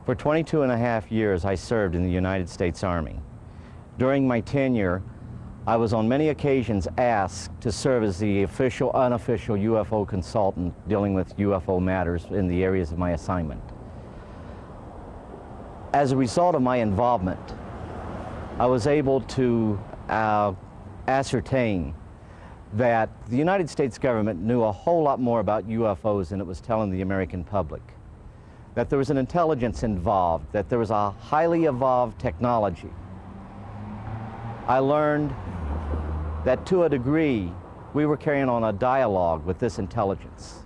For 22 and a half years, I served in the United States Army. During my tenure, I was on many occasions asked to serve as the official, unofficial UFO consultant dealing with UFO matters in the areas of my assignment. As a result of my involvement, I was able to ascertain that the United States government knew a whole lot more about UFOs than it was telling the American public. That there was an intelligence involved, that there was a highly evolved technology. I learned that to a degree, we were carrying on a dialogue with this intelligence.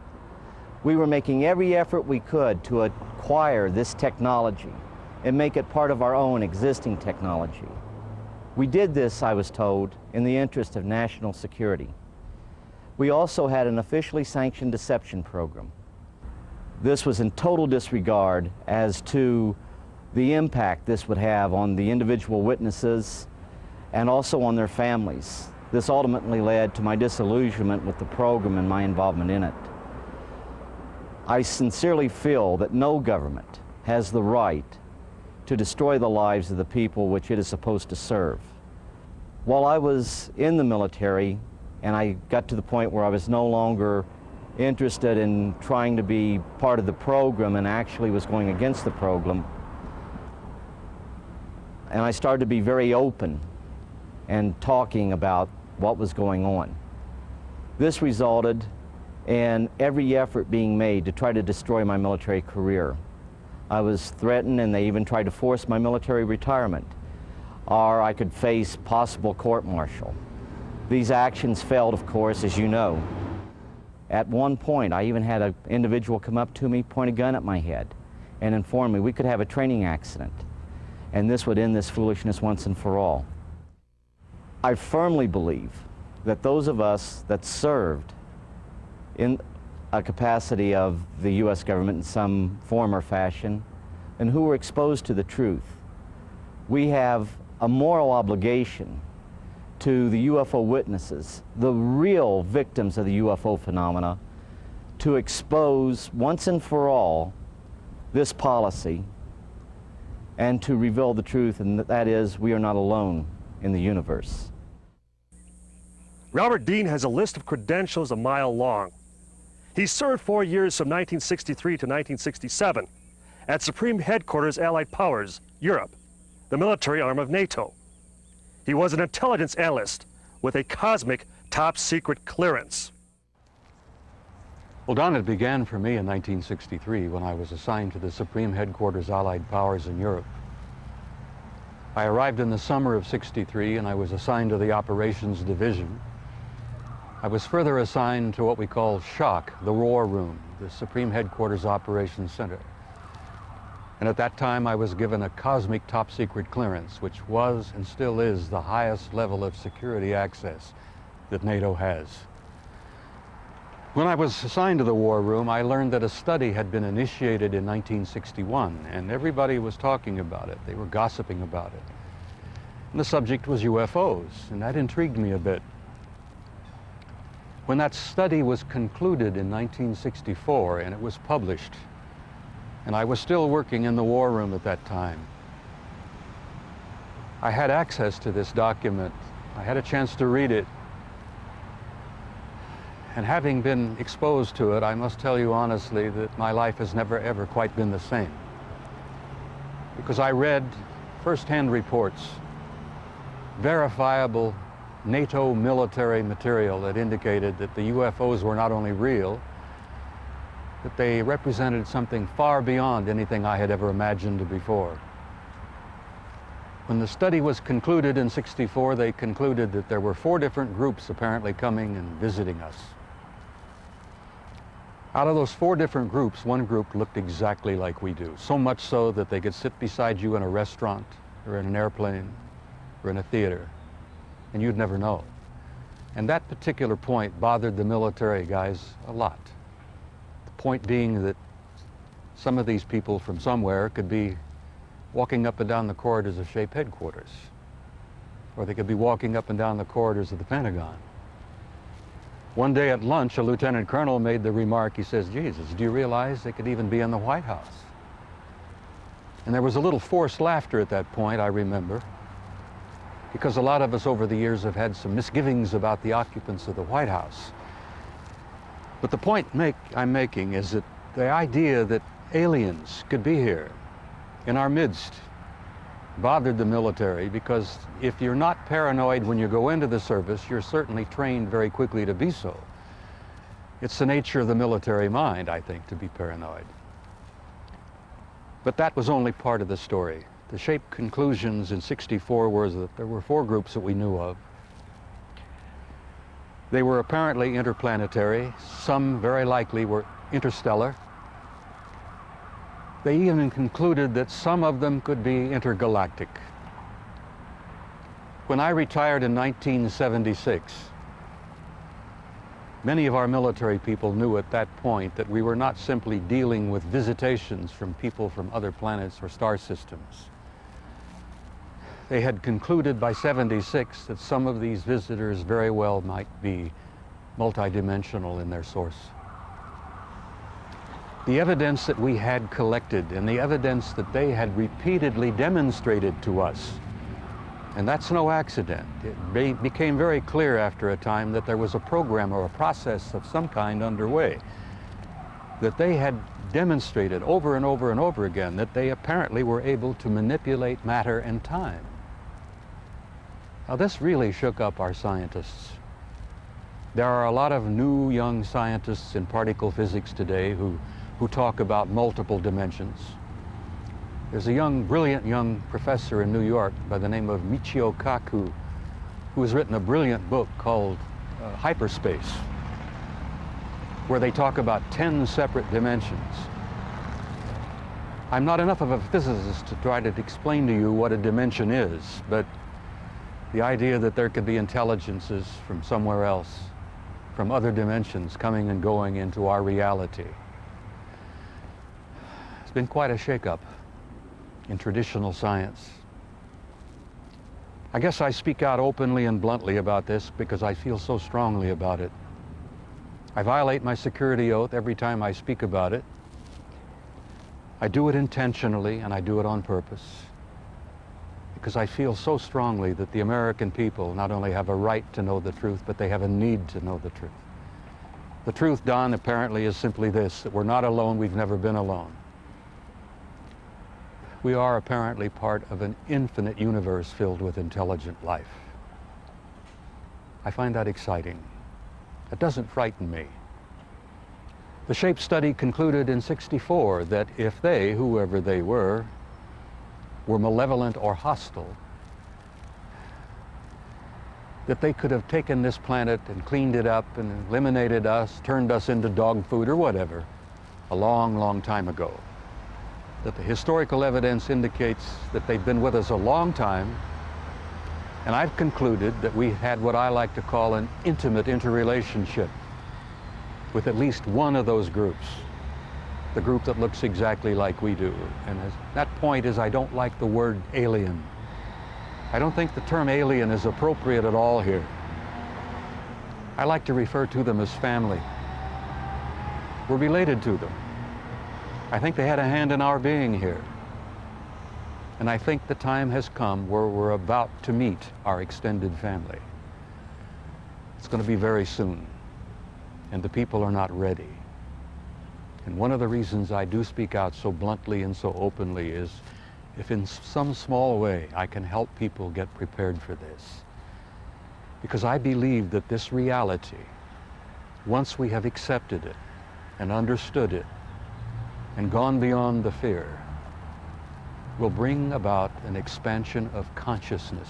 We were making every effort we could to acquire this technology and make it part of our own existing technology. We did this, I was told, in the interest of national security. We also had an officially sanctioned deception program. This was in total disregard as to the impact this would have on the individual witnesses and also on their families. This ultimately led to my disillusionment with the program and my involvement in it. I sincerely feel that no government has the right to destroy the lives of the people which it is supposed to serve. While I was in the military and I got to the point where I was no longer interested in trying to be part of the program and actually was going against the program, and I started to be very open and talking about what was going on. This resulted in every effort being made to try to destroy my military career. I was threatened and they even tried to force my military retirement, or I could face possible court-martial. These actions failed, of course, as you know. At one point, I even had an individual come up to me, point a gun at my head, and inform me we could have a training accident, and this would end this foolishness once and for all. I firmly believe that those of us that served in a capacity of the U.S. government in some form or fashion, and who were exposed to the truth, we have a moral obligation to the UFO witnesses, the real victims of the UFO phenomena, to expose once and for all this policy and to reveal the truth, and that is, we are not alone in the universe. Robert Dean has a list of credentials a mile long. He served 4 years from 1963 to 1967 at Supreme Headquarters Allied Powers, Europe, the military arm of NATO. He was an intelligence analyst with a cosmic top-secret clearance. Well, Don, it began for me in 1963 when I was assigned to the Supreme Headquarters Allied Powers in Europe. I arrived in the summer of '63 and I was assigned to the Operations Division. I was further assigned to what we call SHOC, the War Room, the Supreme Headquarters Operations Center. And at that time, I was given a cosmic top-secret clearance, which was and still is the highest level of security access that NATO has. When I was assigned to the War Room, I learned that a study had been initiated in 1961, and everybody was talking about it. They were gossiping about it. And the subject was UFOs, and that intrigued me a bit. When that study was concluded in 1964 and it was published, and I was still working in the War Room at that time, I had access to this document. I had a chance to read it. And having been exposed to it, I must tell you honestly that my life has never ever quite been the same. Because I read first-hand reports, verifiable NATO military material that indicated that the UFOs were not only real, that they represented something far beyond anything I had ever imagined before. When the study was concluded in '64, they concluded that there were 4 different groups apparently coming and visiting us. Out of those 4 different groups, one group looked exactly like we do, so much so that they could sit beside you in a restaurant or in an airplane or in a theater, and you'd never know. And that particular point bothered the military guys a lot. The point being that some of these people from somewhere could be walking up and down the corridors of SHAPE headquarters, or they could be walking up and down the corridors of the Pentagon. One day at lunch, a lieutenant colonel made the remark, he says, "Jesus, do you realize they could even be in the White House?" And there was a little forced laughter at that point, I remember, because a lot of us over the years have had some misgivings about the occupants of the White House. But the point I'm making is that the idea that aliens could be here in our midst bothered the military, because if you're not paranoid when you go into the service, you're certainly trained very quickly to be so. It's the nature of the military mind, I think, to be paranoid. But that was only part of the story. The shape conclusions in '64 were that there were 4 groups that we knew of. They were apparently interplanetary. Some very likely were interstellar. They even concluded that some of them could be intergalactic. When I retired in 1976, many of our military people knew at that point that we were not simply dealing with visitations from people from other planets or star systems. They had concluded by '76 that some of these visitors very well might be multidimensional in their source. The evidence that we had collected and the evidence that they had repeatedly demonstrated to us, and that's no accident. It became very clear after a time that there was a program or a process of some kind underway, that they had demonstrated over and over and over again that they apparently were able to manipulate matter and time. Now, this really shook up our scientists. There are a lot of new young scientists in particle physics today who talk about multiple dimensions. There's a brilliant young professor in New York by the name of Michio Kaku, who has written a brilliant book called Hyperspace, where they talk about 10 separate dimensions. I'm not enough of a physicist to try to explain to you what a dimension is, but the idea that there could be intelligences from somewhere else, from other dimensions, coming and going into our reality. It's been quite a shakeup in traditional science. I guess I speak out openly and bluntly about this because I feel so strongly about it. I violate my security oath every time I speak about it. I do it intentionally, and I do it on purpose, because I feel so strongly that the American people not only have a right to know the truth, but they have a need to know the truth. The truth, Don, apparently is simply this, that we're not alone, we've never been alone. We are apparently part of an infinite universe filled with intelligent life. I find that exciting. It doesn't frighten me. The SHAPE study concluded in '64 that if they, whoever they were malevolent or hostile, that they could have taken this planet and cleaned it up and eliminated us, turned us into dog food or whatever, a long, long time ago. That the historical evidence indicates that they've been with us a long time, and I've concluded that we had what I like to call an intimate interrelationship with at least one of those groups, the group that looks exactly like we do. And that point is, I don't like the word alien. I don't think the term alien is appropriate at all here. I like to refer to them as family. We're related to them. I think they had a hand in our being here. And I think the time has come where we're about to meet our extended family. It's going to be very soon, and the people are not ready. And one of the reasons I do speak out so bluntly and so openly is if in some small way I can help people get prepared for this. Because I believe that this reality, once we have accepted it and understood it and gone beyond the fear, will bring about an expansion of consciousness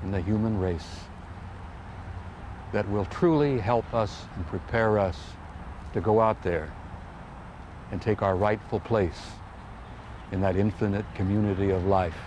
in the human race that will truly help us and prepare us to go out there and take our rightful place in that infinite community of life.